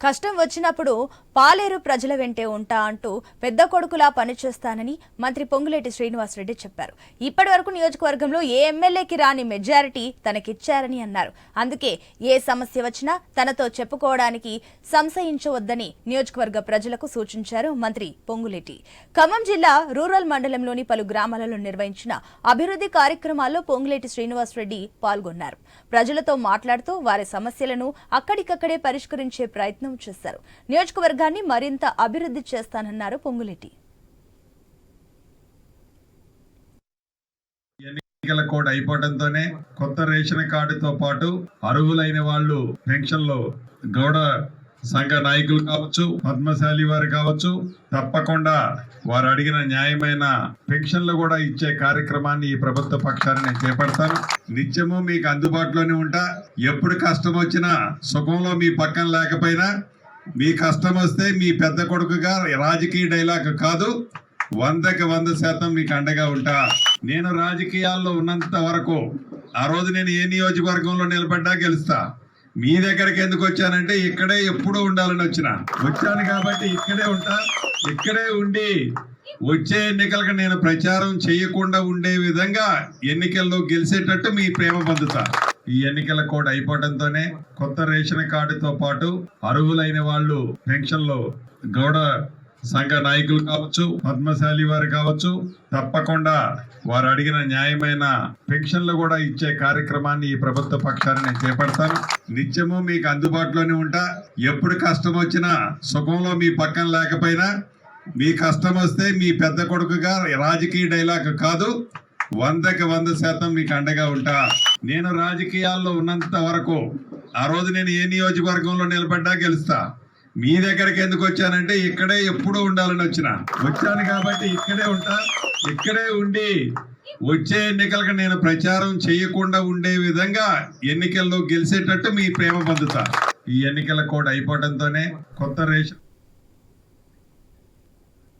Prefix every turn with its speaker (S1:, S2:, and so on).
S1: కష్టం వచ్చినప్పుడు పాలేరు ప్రజల వెంటే ఉంటా అంటూ పెద్ద కొడుకులా పనిచేస్తానని మంత్రి పొంగులేటి శ్రీనివాసరెడ్డి చెప్పారు. ఇప్పటి వరకు నియోజకవర్గంలో ఏ ఎమ్మెల్యేకి రాని మెజారిటీ తనకిచ్చారని అన్నారు. అందుకే ఏ సమస్య వచ్చినా తనతో చెప్పుకోవడానికి సంశయించవద్దని నియోజకవర్గ ప్రజలకు సూచించారు మంత్రి పొంగులేటి. ఖమ్మం జిల్లా రూరల్ మండలంలోని పలు గ్రామాలలో నిర్వహించిన అభివృద్ధి కార్యక్రమాల్లో పొంగులేటి శ్రీనివాసరెడ్డి పాల్గొన్నారు. ప్రజలతో మాట్లాడుతూ వారి సమస్యలను అక్కడికక్కడే పరిష్కరించే ప్రయత్నం చేశారు. నియోజకవర్గాన్ని మరింత అభివృద్ధి చేస్తానన్నారు పొంగులేటి.
S2: ఎన్నికల కోడ్ అయిపోవడంతోనే కొత్త రేషన్ కార్డుతో పాటు అర్హులైన వాళ్ళు పెన్షన్లు గౌడ సంఘ నాయకులు కావచ్చు, పద్మశాలి వారు కావచ్చు, తప్పకుండా వారు అడిగిన న్యాయమైన పెన్షన్లు కూడా ఇచ్చే కార్యక్రమాన్ని ఈ ప్రభుత్వ పక్షాన్ని నేను చేపడతాను. నిత్యము మీకు అందుబాటులోనే ఉంటా. ఎప్పుడు కష్టం వచ్చినా సుఖంలో మీ పక్కన లేకపోయినా మీ కష్టం వస్తే మీ పెద్ద కొడుకుగా రాజకీయ డైలాగ్ కాదు, 100కి 100% మీకు అండగా ఉంటా. నేను రాజకీయాల్లో ఉన్నంత వరకు ఆ రోజు నేను ఏ నియోజకవర్గంలో నిలబడ్డా గెలుస్తా. మీ దగ్గరికి ఎందుకు వచ్చానంటే ఇక్కడే ఎప్పుడూ ఉండాలని వచ్చాను కాబట్టి ఇక్కడే ఉంటా. ఇక్కడే ఉండి వచ్చే ఎన్నికలకు నేను ప్రచారం చేయకుండా ఉండే విధంగా ఎన్నికల్లో గెలిచేటట్టు మీ ప్రేమ పొందుతా. ఈ ఎన్నికల కోడ్ అయిపోవడంతోనే కొత్త రేషన్ కార్డుతో పాటు అర్హులైన వాళ్ళు పెన్షన్లు గౌడ సంఘ నాయకులు కావచ్చు, పద్మశాలి వారు కావచ్చు, తప్పకుండా వారు అడిగిన న్యాయమైన పెన్షన్లు కూడా ఇచ్చే కార్యక్రమాన్ని ఈ ప్రభుత్వ పక్షాన్ని నేను చేపడతాను. నిత్యము మీకు అందుబాటులోనే ఉంటా. ఎప్పుడు కష్టం వచ్చినా సుఖంలో మీ పక్కన లేకపోయినా మీ కష్టం వస్తే మీ పెద్ద కొడుకుగా రాజకీయ డైలాగ్ కాదు, 100కి 100% మీకు అండగా ఉంటా. నేను రాజకీయాల్లో ఉన్నంత వరకు ఆ రోజు నేను ఏ నియోజకవర్గంలో నిలబడ్డా గెలుస్తా. మీ దగ్గరికి ఎందుకు వచ్చానంటే ఇక్కడే ఎప్పుడూ ఉండాలని వచ్చాను కాబట్టి ఇక్కడే ఉంటా. ఇక్కడే ఉండి వచ్చే ఎన్నికలకు నేను ప్రచారం చేయకుండా ఉండే విధంగా ఎన్నికల్లో గెలిచేటట్టు మీ ప్రేమ పొందుతా. ఈ ఎన్నికల కోడ్ అయిపోవడంతోనే కొత్త రేషన్